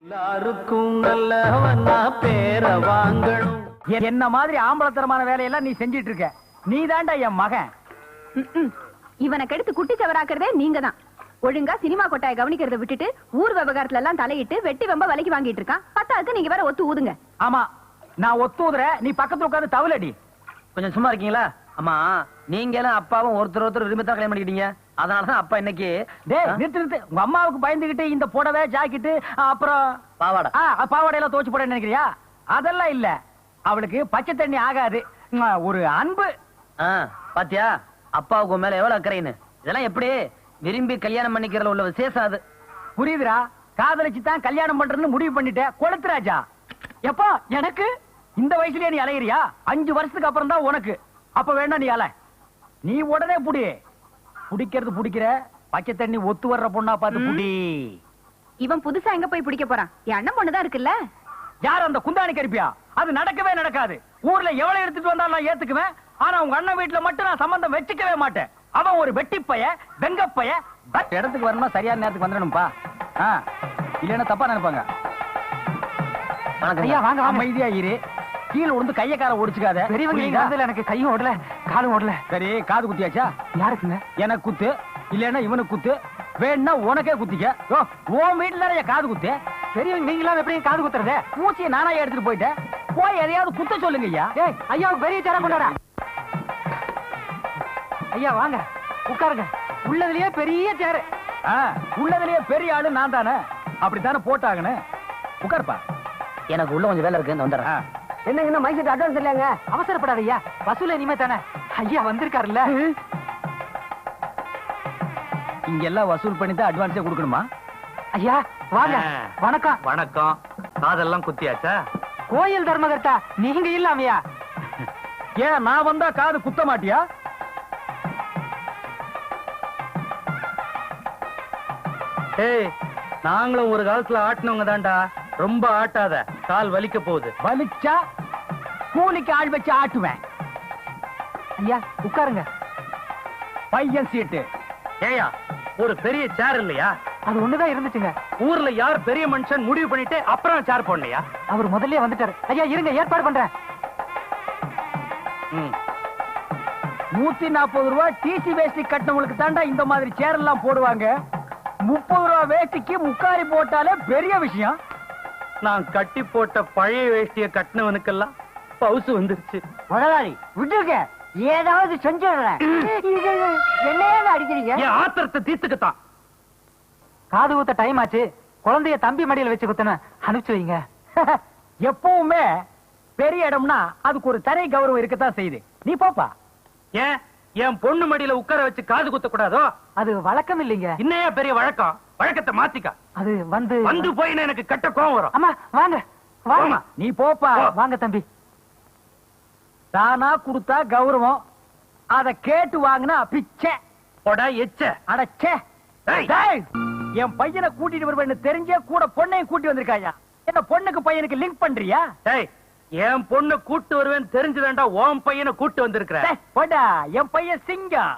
எல்லாருக்கும் நல்லவனா பேர வாங்கணும். என்ன மாதிரி ஆம்பளத்தரமான வேலையெல்லாம் நீ செஞ்சிட்டு இருக்க. நீ தாண்டா என் மகன். இவனை கெடுத்து குட்டி சவராக்குறதே நீங்க தான். ஒழுங்கா சினிமா கொட்டாயை கவனிக்கிறத விட்டுட்டு ஊர் விவகாரத்துல எல்லாம் தலையிட்டு வெட்டி வெம்ப விலைக்கு வாங்கிட்டு இருக்கான். பத்தாதுக்கு நீங்க வேற ஒத்து ஊதுங்க. ஆமா, நான் ஒத்து ஊதுற, நீ பக்கத்துல உட்கார்ந்து தவளடி. கொஞ்சம் சும்மா இருக்கீங்களா? அம்மா, நீங்க எல்லாம் அப்பாவும் ஒருத்தர் விரும்பி தான் கல்யாணம் பண்ணிக்கிட்டீங்க. அதனாலதான் அப்பா இன்னைக்கு நிறுத்து. உங்க அம்மாவுக்கு பயந்துகிட்டு இந்த புடவை ஜாக்கெட்டு அப்புறம் பாவாடை பாவாடையெல்லாம் துவச்சு போட நினைக்கிறியா? அதெல்லாம் இல்ல, அவளுக்கு பச்சை தண்ணி ஆகாது. ஒரு அன்பு. பாத்தியா அப்பாவுக்கு மேல எவ்வளவு அக்கறைன்னு. இதெல்லாம் எப்படி விரும்பி கல்யாணம் பண்ணிக்கிறதுல உள்ள விசேஷம் அது. புரியுதுரா? காதலிச்சு தான் கல்யாணம் பண்றதுன்னு முடிவு பண்ணிட்ட. கொளுத்துராஜா, எப்பா எனக்கு இந்த வயசுலயே நீ அலையிறியா? 5 வருஷத்துக்கு அப்புறம் தான் உனக்கு. அப்ப வேணா நீ அலை. நீ உடனே புடி. புடிக்கிறது புடிக்கிற, பச்சை தண்ணி ஒத்து வர்ற பொண்ணா பார்த்து புடி. இவன் புதுசா எங்க போய் பிடிக்க போறான்? என் அண்ணன் பொண்ணுதான் இருக்குல்ல. யார் அந்த குந்தாணி கருப்பியா? அது நடக்கவே நடக்காது. ஊர்ல எவ்வளவு எடுத்துட்டு வந்தாலும் நான் ஏத்துக்குவேன். ஆனா உங்க அண்ணன் வீட்டுல மட்டும் நான் சம்பந்தம் வச்சுக்கவே மாட்டேன். அவன் ஒரு வெட்டிப்பைய, வெங்கப்பைய. இடத்துக்கு வரணும்னா சரியான நேரத்துக்கு வந்துடணும்பா. இல்லன்னா தப்பா நினைப்பாங்க. ஐயா வாங்க, அமைதியா இரு. கீழே விழுந்து கைய கால ஒடிச்சுக்காத. பெரியவங்க எனக்கு கையும் ஓடல காலும் ஓடல. சரி, காது குத்தியாச்சா? யாருக்குங்க? எனக்கு குத்து, இல்லன்னா இவனுக்கு குத்து. வேணா உனக்கே குத்திக்க. உன் வீட்டுல தானே காது குத்து. பெரியவங்க நீங்களா எப்படி காது குத்துறத? பூச்சியை நானா எடுத்துட்டு போயிட்டேன். போய் எதையாவது குத்த சொல்லுங்க ஐயா. ஐயாவுக்கு பெரிய சேர கொண்டாடா. ஐயா வாங்க, உட்காருங்க. உள்ளதுலயே பெரிய சேரு. உள்ளதுலயே பெரிய ஆளு நான் தானே. அப்படித்தானே போட்டாங்கன்னு. உட்காருப்பா. எனக்கு உள்ள கொஞ்சம் வேலை இருக்கு, வந்துடுறேன். என்ன இன்னும் மைசூர் அட்வான்ஸ் இல்லையாங்க? அவசரப்படாத ஐயா, வசூல இனிமே தானே. ஐயா வந்திருக்காருல்ல. இங்க எல்லாம் வசூல் பண்ணி தான் அட்வான்ஸே கொடுக்கணுமா? ஐயா வாங்க. வணக்கம். வணக்கம். காதெல்லாம் குத்தியாச்சா? கோயில் தர்மகர்த்தா நீங்க இல்லாமையா? ஏன் நான் வந்தா காது குத்த மாட்டியா? நாங்களும் ஒரு காலத்துல ஆட்டினவங்க தான்டா. ரொம்ப ஆட்டாத, கால் வலிக்க போகுது. வலிச்சா கூலிக்கு ஆள் வச்சு ஆட்டுவேன். ஐயா உட்காருங்க. பையன் சீட்டு. ஏயா ஒரு பெரிய சேர் இல்லையா? அது ஒண்ணுதான் இருந்துச்சுங்க. ஊர்ல யார் பெரிய மனுஷன் முடிவு பண்ணிட்டு அப்புறம் சேர் போடலையா? அவர் முதல்ல வந்துட்டாரு. ஐயா இருங்க, ஏற்பாடு பண்றேன். 140 ரூபாய் டிசி வேஷ்டி கட்டினவங்களுக்கு தாண்டா இந்த மாதிரி சேர் எல்லாம் போடுவாங்க. 30 ரூபாய் வேஷ்டிக்கு முக்காரி போட்டாலே பெரிய விஷயம். நான் கட்டி போட்ட பழைய வேஷ்டிய கட்டினவனுக்கெல்லாம் பவுசு வந்துருச்சு. முதலாளி விட்டுருக்க, ஏதாவது செஞ்சுடுறேன். என்னையே அடிக்கிறீங்க? என் ஆத்திரத்தை தீர்த்துக்கத்தான். காது ஊத்த டைம் ஆச்சு. குழந்தைய தம்பி மடியில வச்சு குத்தன அனுப்பிச்சு வைங்க. எப்பவுமே பெரிய இடம்னா அதுக்கு ஒரு தனி கௌரவம் இருக்கத்தான் செய்யுது. நீ போப்பா. ஏன் என் பொண்ணு மடியில உட்கார வச்சு காது குத்த கூடாதோ? அது வழக்கம் இல்லைங்க. இன்னையா பெரிய வழக்கம்? வழக்கத்தை மாத்திக்க. அது வந்து போயினா எனக்கு கட்ட கோவம் வரும். அம்மா வாங்க வாங்க. நீ போப்பா. வாங்க தம்பி. தானா கொடுத்தா கௌரவம், அத கேட்டு வாங்கினா பிச்சை. எச்ச அடச்சே. என் பையனை கூட்டிட்டு வருவேன்னு தெரிஞ்சே கூட பொண்ணையும் கூட்டி வந்திருக்காயா? என்ன பொண்ணுக்கு பையனுக்கு லிங்க் பண்றியா? என் பொண்ணு கூட்டு வருவேன்னு தெரிஞ்சுதான்டா உன் பையனை கூட்டு வந்திருக்கிற. போடா, என் பையன் சிங்கம்.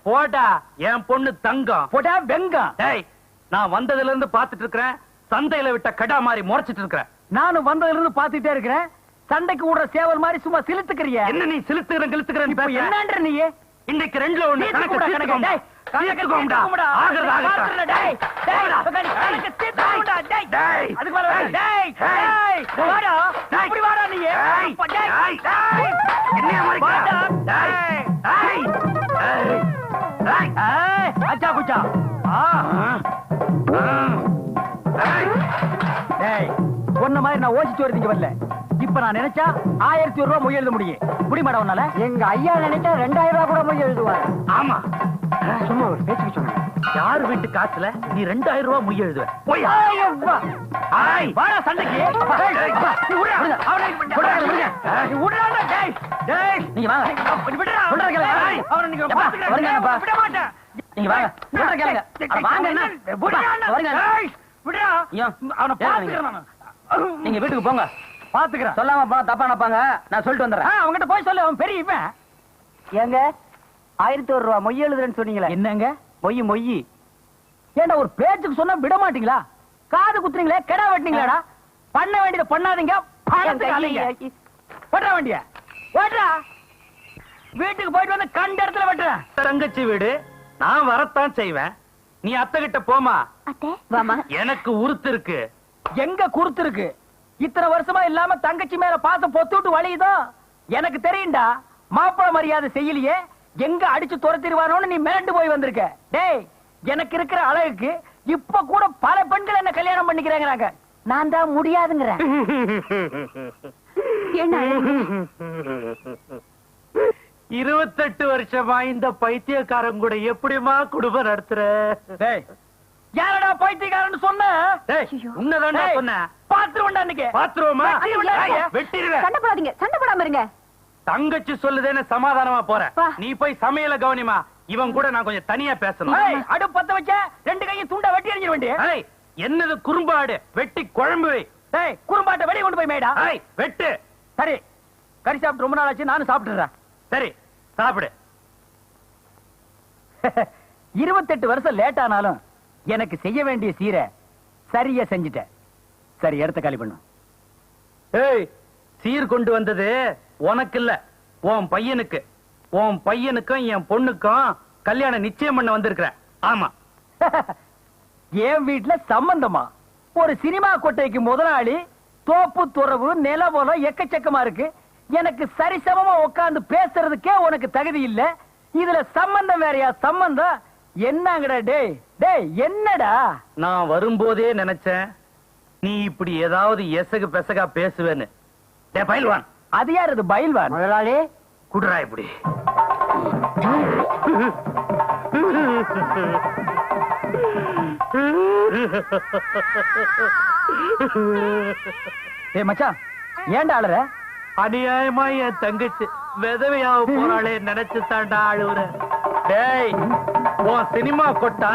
போடா, என் பொண்ணு தங்கம். போடா வெங்கம். நான் வந்ததுல இருந்து பாத்துட்டு இருக்கிறேன். சந்தையில விட்ட கடா மாதிரி முறைச்சிட்டு இருக்கிறேன். நானும் வந்ததுல இருந்து பாத்துட்டே இருக்கிறேன். சண்டைக்கு விடுற சேவல் மாதிரி சும்மா சிலுத்துக்கிறிய. என்ன நீ சிலுத்துக்கிறேன் என்னன்ற நீ? இன்னைக்கு 2ல 1 கணக்கு தீர்த்துக்கோம்டா. ஆகிறது ஆகட்டும். டேய் கணக்கு தீர்த்துக்கோம்டா. டேய் அதுக்கு மேல டேய் வாடா. இப்படி வாடா நீ. டேய் என்னைய மறிக்க. டேய் அச்சா புச்சா. டேய் பொண்ணு மாதிரி நான் ஓசிச்சு வரீங்க வரல. இப்ப நான் நினைச்சா 1001 ரூபாய் மொய் எழுத முடியும். முடிமாடா உன்னால? எங்க ஐயா நினைச்சா 2000 ரூபாய் கூட மொய் எழுதுவார். ஆமா, சும்மா ஒரு பேச்சுக்கு சொன்னேன். யார் வீட்டு காசுல நீ 2000 ரூபாய் மொய் எழுதுவ? போய் வாடா சண்டைக்கு. நீங்க நீங்க வீட்டுக்கு போங்க. பாத்துக்கிறேன். சொல்லாம போனா தப்பா நினைப்பாங்க. நான் சொல்லிட்டு வந்துடுறேன். அவங்ககிட்ட போய் சொல்லு, அவன் பெரிய இவன். ஏங்க 1001 ரூபாய் மொய் எழுதுறேன்னு சொன்னீங்களா? என்னங்க மொய்? ஏண்டா ஒரு பேச்சுக்கு சொன்னா விட மாட்டீங்களா? காது குத்துறீங்களே, கெடா வெட்டினீங்களாடா? பண்ண வேண்டியதை பண்ணாதீங்க. ஓட்டுற வண்டிய ஓட்டுறா. வீட்டுக்கு போயிட்டு வந்து கண்ட இடத்துல வெட்டுறேன். தங்கச்சி வீடு, நான் வரத்தான் செய்வேன். நீ அத்தை கிட்ட போமா. வாமா. எனக்கு உறுத்து இருக்கு. எங்க குறுத்து இருக்கு? இத்தனை வருஷமா இல்லாம தங்கச்சி மேல பாசம் பொத்துட்டு வழியுதோ எனக்கு தெரியும்டா. மாப்பிள மரியாதை செய்யலையே, எங்க அடிச்சு துரத்திடுவானோன்னு நீ மிரண்டு போய் வந்திருக்க. டேய், எனக்கு இருக்கிற அழகுக்கு இப்ப கூட பல பெண்கள் என்ன கல்யாணம் பண்ணிக்கிறாங்க. நான் தான் முடியாதுங்கிறேன். என்ன 28 வருஷமா இந்த பைத்தியக்காரன் கூட எப்படிமா குடும்பம் நடத்துற? டேய், யாரடா பைத்தியக்காரன்னு சொன்ன? உன்னதான்டா சொன்னேன். பாத்துருவோம்டா இன்னைக்கு. பாத்துருவோமா? ஐயோ, வெட்டிடுவேன். சண்டை போடாதீங்க, சண்டை போடாம இருங்க. தங்கச்சி சொல்லுதேன்னு சமாதானமா போறேன். வா. நீ போய் சமையல கவனிமா. இவன் கூட நான் கொஞ்சம் தனியா பேசணும். அடுப்பு பத்த வச்ச 2 கையும் துண்டா வெட்டி எறிஞ்சிட வேண்டிய. ஏய், என்னது குறும்பாடு? வெட்டி குழம்பு வை. டேய், குறும்பாட்டை வெளிய கொண்டு போய் மேடா. ஏய், வெட்டு. சரி, கறி சாப்பிட்டு ரொம்ப நாள் ஆச்சு, நானும் சாப்பிட்டுறேன். சரி, சாப்பிடு. 28 வருஷம் லேட் ஆனாலும் எனக்கு செய்ய வேண்டிய சீரை சரியா செஞ்சுட்டேன். சரி, இடத்த காலி பண்ணு. ஏய், சீர் கொண்டு வந்தது உனக்கு இல்ல, உன் பையனுக்கு. உன் பையனுக்கும் என் பொண்ணுக்கும் கல்யாணம் நிச்சயம் பண்ண வந்திருக்கிற. ஆமா. என் வீட்டுல சம்பந்தமா? ஒரு சினிமா கொட்டைக்கு முதலாளி, தோப்பு துறவு, நிலவலம் எக்கச்சக்கமா இருக்கு. எனக்கு சரிசமமா உட்கார்ந்து பேசுறதுக்கே உனக்கு தகுதி இல்ல. இதுல சம்பந்தம் வேறையா சம்பந்தம்? என்னங்கடா டேய்? டேய், என்னடா? நான் வரும்போதே நினைச்சேன் நீ இப்படி ஏதாவது எசகு பெசகா பேசுவேன்னு. டேய் பைல்வான். அது யார் இது பைல்வான்? முதலாளி குடுறா இப்படி. ஏய் மச்சான், ஏன்டா அழற? அநியாயமா என் தங்கச்சி விதவையாக போறாளே நினைச்சு தாண்டா அழுவுற. டேய், உன் சினிமா கொட்டா,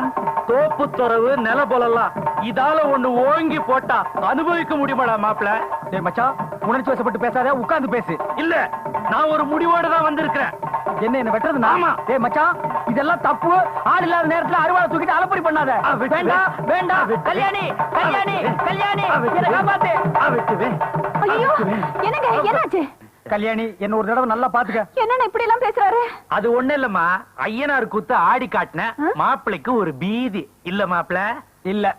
தோப்பு துறவு, நில போலலாம் இதால ஒண்ணு ஓங்கி போட்டா அனுபவிக்க முடியுமாடா மாப்பிள? டேய் மச்சான், உணர்ச்சி வசப்பட்டு பேசாத, உட்கார்ந்து பேசு. இல்ல, நான் ஒரு முடிவோடு தான் வந்திருக்கிறேன். என்ன வெட்டுறது? ஆமா. டேய் மச்சான், இதெல்லாம் தப்பு. ஆள் இல்லாத நேரத்துல அருவாளை தூக்கிட்டு அலப்பறி பண்ணாத. வேண்டாம் வேண்டாம். கல்யாணி கல்யாணி கல்யாணி, என்ன காப்பாத்து. ஐயோ, என்னங்க என்னாச்சு? கல்யாணி, என்ன ஒரு தடவை நல்லா பாத்துக்க. என்னன்னு இப்படி எல்லாம் பேசுறாரு? அது ஒண்ணு இல்லம்மா, ஐயனார் கூத்து ஆடி காட்டின மாப்பிளைக்கு ஒரு பீதி இல்ல மாப்பிள. இல்ல.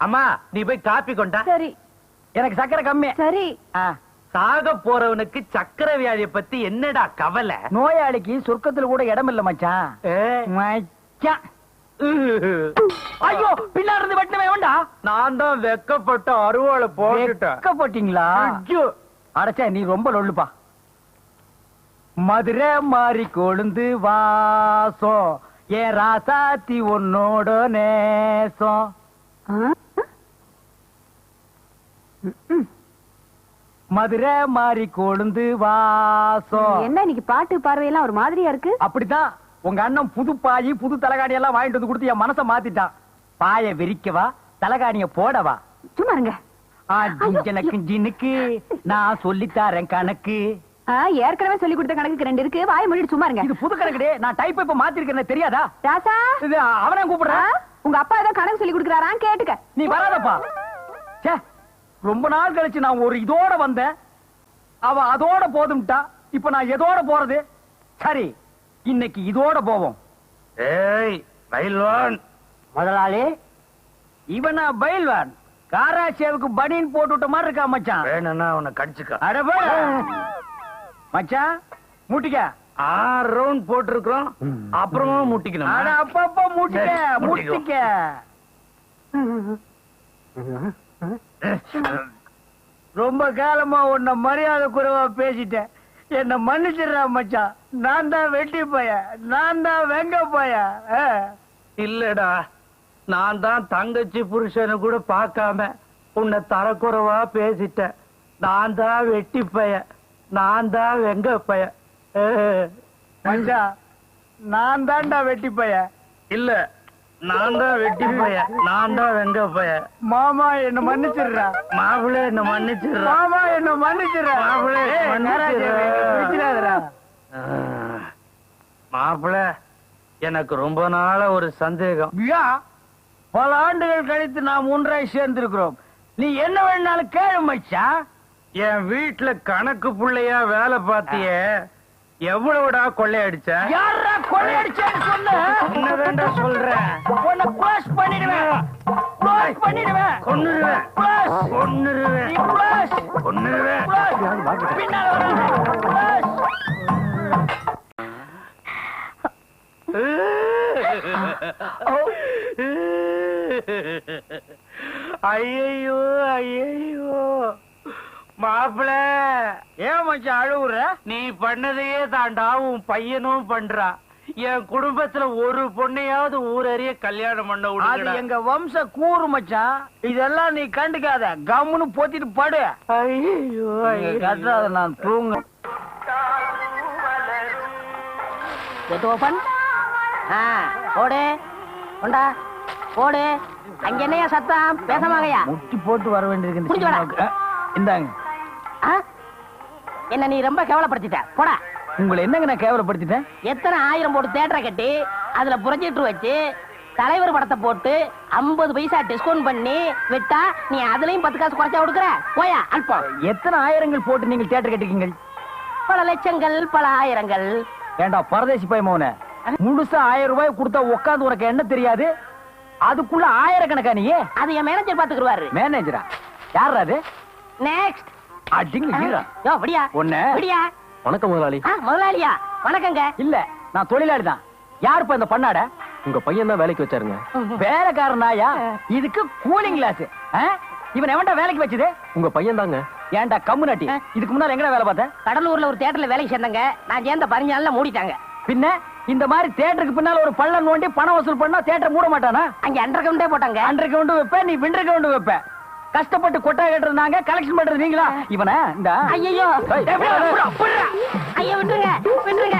அம்மா, நீ போய் காப்பி கொண்டா. சரி. எனக்கு சக்கரை கம்மி. சரி. சாக போறவனுக்கு சக்கரை வியாதியை பத்தி என்னடா கவலை? நோயாளிக்கு சொர்க்கத்துல கூட இடம் இல்ல மச்சான். மச்சான். ஐயோ, பின்னாடி இருந்து வெட்டவே வேண்டா. நான் தான் வெக்கப்பட்ட அருவாளை போட்டுட்டேன். போட்டீங்களா? அடச்சா, நீ ரொம்ப லொல்லுப்பா. மதுரை மாறி கொழுந்து வாசம், ஏன் ராசாத்தி உன்னோட நேசம். மதுரை மாறி கொழுந்து வாசம். என்ன இன்னைக்கு பாட்டு பார்வையெல்லாம் ஒரு மாதிரியா இருக்கு? அப்படித்தான். உங்க அண்ணன் புது பாயி புது தலகாணி எல்லாம் வாங்கிட்டு வந்து கொடுத்து என் மனச மாத்திட்டான். பாய விரிக்கவா, தலகாணிய போடவா? சும்மா இருங்க. ஜினுக்கு நான் சொல்லித்தாரேன் கணக்கு. ஏற்கனவே சொல்லி கொடுத்த கணக்கு 2 இருக்கு. வாய மூடிட்டு சும்மா இருங்க. இது புது கணக்கு. நான் டைப் இப்ப மாத்தி இருக்கேன், தெரியாதா? ராசா, இது அவனை கூப்பிடுறேன். உங்க அப்பா ஏதோ கணக்கு சொல்லி கொடுக்கறாராம், கேட்டுக்க. நீ வராதப்பா. சே, ரொம்ப நாள் கழிச்சு நான் ஒரு இதோட வந்தேன். அவ அதோட போதும்ட்டா. இப்ப நான் எதோட போறது? சரி, இன்னைக்கு இதோட போவோம். ஏய் பைல்வான். முதலாளி, இவனா பைல்வான்? காராசேவுக்கு பனியன் போட்டு விட்ட மாதிரி இருக்கா மச்சான். வேணும்னா உன்னை கடிச்சுக்க. அடபா மச்சான், முட்டிக்க. 6 ரவுண்ட் போட்டிருக்கிறோம், அப்புறமா முட்டிக்கணும். அட அப்பப்ப முட்டிக்க முட்டிக்க. ரொம்ப காலமா உன்னை மரியாதை குறைவா பேசிட்டேன். என்ன மன்னிச்சிடறா மச்சான். நான் தான் வெட்டி பைய, நான் தான் வெங்க பைய. இல்லடா, நான் தான் தங்கச்சி புருஷனை கூட பார்க்காம உன்னை தரக்குறைவா பேசிட்டேன். நான் தான் வெட்டி பைய, நான் தான் வெங்க பைய. மச்சான், நான் தான்டா வெட்டி பைய. இல்ல, நான் தான் வெட்டி பைய, நான் தான் வெங்க பைய. மாமா என்ன மன்னிச்சிடுறா. மாப்பிள்ளை என்ன மன்னிச்சிடுறா. மாமா என்ன மன்னிச்சிடுறா. மாப்பிள்ளை மன்னிச்சிடுறா. மாப்பிள்ளை, எனக்கு ரொம்ப நாளா ஒரு சந்தேகம். பல ஆண்டுகள் கழித்து நாம் ஒன்றாய் சேர்ந்திருக்கிறோம். நீ என்ன வேணாலும் கேளு மச்சான். என் வீட்டுல கணக்கு புள்ளையா வேலை பார்த்தியே, எவ்வளவுடா கொள்ளையடிச்ச? யாரா கொள்ளையடிச்சேன்னு சொல்லு. என்னதான்டா சொல்ற? உன்னை க்ளோஸ் பண்ணிடுவேன். க்ளோஸ் பண்ணிடுவேன். கொன்னுருவேன். க்ளோஸ். கொன்னுருவேன். நீ க்ளோஸ். கொன்னுருவேன். க்ளோஸ். பின்னால வராத. க்ளோஸ். ஐயோ ஐயோ மாப்பிள, ஏன் மச்சான் அழுவுற? நீ பண்ணதையே தாண்டா உன் பையனும் பண்றா. என் குடும்பத்துல ஒரு பொண்ணையாவது ஊரறிய கல்யாணம் பண்ண அது விடுங்கடா. எங்க வம்ச கூறு மச்சான். இதெல்லாம் நீ கண்டுக்காத. கம்முன்னு போத்திட்டு படு. ஐயோ கட்டாத, நான் தூங்க. ஓபன். ஓடு கொண்டா ஓடு. அங்க என்னையா சத்தம்? பேசமாகையா? முட்டி போட்டு வர வேண்டியிருக்கு இந்த புடிச்சு வாடா. சினிமாவுக்கு. இந்தாங்க. என்ன நீ ரொம்ப கேவலப்படுத்திட்ட. போடா. உங்களை என்னங்க நான் கேவலப்படுத்திட்டேன்? எத்தனை ஆயிரம் போட்டு தேட்டரை கட்டி அதுல ப்ரொஜெக்டர் வச்சு தலைவர் படத்தை போட்டு 50 பைசா டிஸ்கவுண்ட் பண்ணி விட்டா நீ அதுலயும் 10 காசு குறைச்சா கொடுக்குற. போயா அல்பம். எத்தனை ஆயிரங்கள் போட்டு நீங்கள் தியேட்டர் கட்டிக்கீங்க? பல லட்சங்கள், பல ஆயிரங்கள். ஏண்டா பரதேசி போய் மௌன, முழுசா 1000 ரூபாய் கொடுத்தா உட்காந்து உனக்கு என்ன தெரியாது? அதுக்குள்ள ஆயிரக்கணக்கா நீ? அது என் மேனேஜர் பாத்துக்குருவாரு. மேனேஜரா? யாரா அது? நெக்ஸ்ட். அடிங்க ஹீரோ. யோ விடியா ஒண்ணு. விடியா. வணக்கம் முதலாளி. முதலாளியா? வணக்கங்க. இல்ல, நான் தொழிலாளி தான். யாருப்பா இந்த பண்ணாட? உங்க பையன் தான் வேலைக்கு வச்சாருங்க. வேலைக்காரனாயா? இதுக்கு கூலிங் கிளாஸ். இவன் எவன்டா வேலைக்கு வச்சது? உங்க பையன் தாங்க. ஏன்டா கம்முனாட்டி, இதுக்கு முன்னால எங்கடா வேலை பார்த்த? கடலூர்ல ஒரு தியேட்டர்ல வேலைக்கு சேர்ந்தங்க. நான் சேர்ந்த 15 நாள்ல மூடிட்டாங்க. பின்ன இந்த மாதிரி தியேட்டருக்கு பின்னால ஒரு பள்ளம் நோண்டி பணம் வசூல் பண்ணா தியேட்டர் மூட மாட்டானா? அங்க அண்டர் கிரவுண்டே போட்டாங்க. அண்டர் கிரவுண்ட் வைப்ப, நீ விண்டர் கிரவுண்ட் வைப்ப. கஷ்டப்பட்டு கொட்டா கட்டுறாங்க, கலெக்ஷன் பண்றது நீங்களா? இவன இந்த ஐயோ ஐயோ விட்டுருங்க விட்டுருங்க.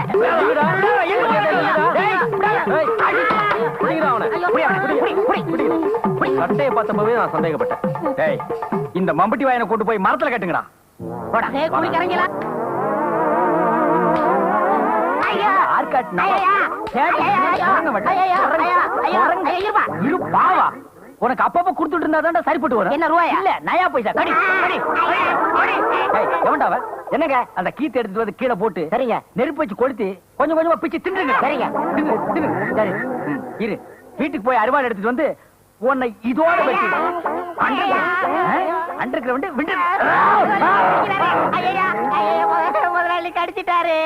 சட்டையை பார்த்தப்பவே நான் சந்தேகப்பட்டேன். இந்த மம்பட்டி வாயனை கொண்டு போய் மரத்துல கட்டுங்கடா. குடிக்கிறீங்களா? உனக்கு அப்பப்ப குடுத்துட்டு இருந்தா சரிப்பட்டு வரும். என்ன ரூபாயா? இல்ல நயா பைசா. கடி கடி. எவன்டாவ? என்னங்க அந்த கீத்து எடுத்துட்டு வந்து கீழே போட்டு சரிங்க நெருப்பு வச்சு கொளுத்தி கொஞ்சம் கொஞ்சமா பிச்சு தின்றுங்க. சரிங்க. சரி இரு, வீட்டுக்கு போய் அரிவாள் எடுத்துட்டு வந்து உன்னை இதோட வச்சு அண்டர் கிரவுண்ட் விண்டர். முதலாளி கடிச்சிட்டாரு.